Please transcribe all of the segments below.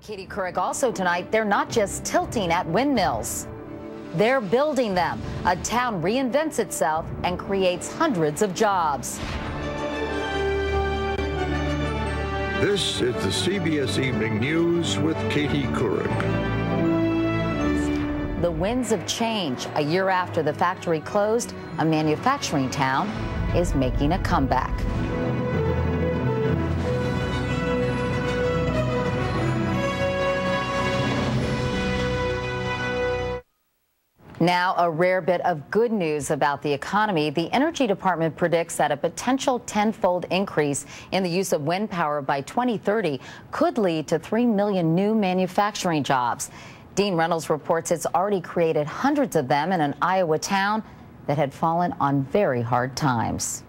Katie Couric also tonight, they're not just tilting at windmills. They're building them. A town reinvents itself and creates hundreds of jobs. This is the CBS Evening News with Katie Couric. The winds of change. A year after the factory closed, a manufacturing town is making a comeback. Now, a rare bit of good news about the economy. The Energy Department predicts that a potential tenfold increase in the use of wind power by 2030 could lead to 3 million new manufacturing jobs. Dean Reynolds reports it's already created hundreds of them in an Iowa town that had fallen on very hard times.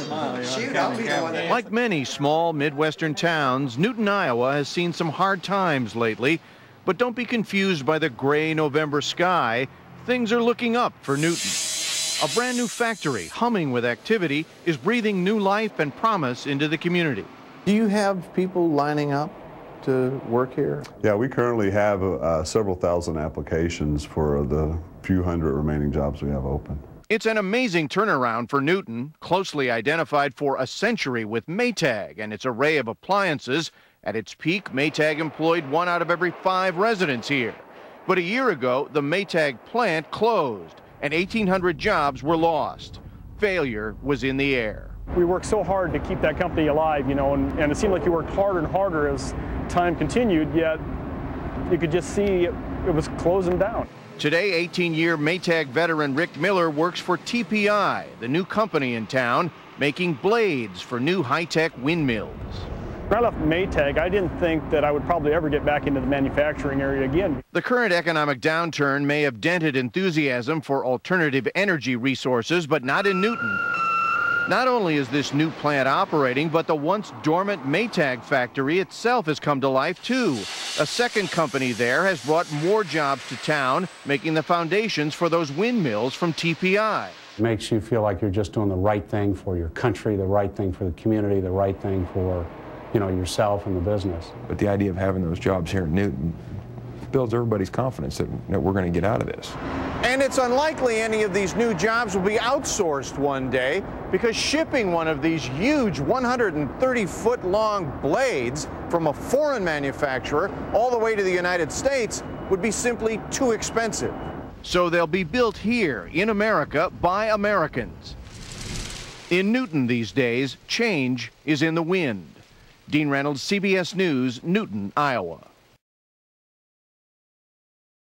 Like many small Midwestern towns, Newton, Iowa has seen some hard times lately. But don't be confused by the gray November sky. Things are looking up for Newton. A brand new factory, humming with activity, is breathing new life and promise into the community. Do you have people lining up to work here? Yeah, we currently have several thousand applications for the few hundred remaining jobs we have open. It's an amazing turnaround for Newton, closely identified for a century with Maytag and its array of appliances. At its peak, Maytag employed 1 out of every 5 residents here. But a year ago, the Maytag plant closed and 1,800 jobs were lost. Failure was in the air. We worked so hard to keep that company alive, you know, and it seemed like you worked harder and harder as time continued, yet you could just see it was closing down. Today, 18-year Maytag veteran Rick Miller works for TPI, the new company in town, making blades for new high-tech windmills. When I left Maytag, I didn't think that I would probably ever get back into the manufacturing area again. The current economic downturn may have dented enthusiasm for alternative energy resources, but not in Newton. Not only is this new plant operating, but the once dormant Maytag factory itself has come to life too. A second company there has brought more jobs to town, making the foundations for those windmills from TPI. It makes you feel like you're just doing the right thing for your country, the right thing for the community, the right thing for yourself and the business. But the idea of having those jobs here in Newton builds everybody's confidence that we're going to get out of this. And it's unlikely any of these new jobs will be outsourced one day, because shipping one of these huge 130-foot-long blades from a foreign manufacturer all the way to the United States would be simply too expensive. So they'll be built here in America by Americans. In Newton these days, change is in the wind. Dean Reynolds, CBS News, Newton, Iowa.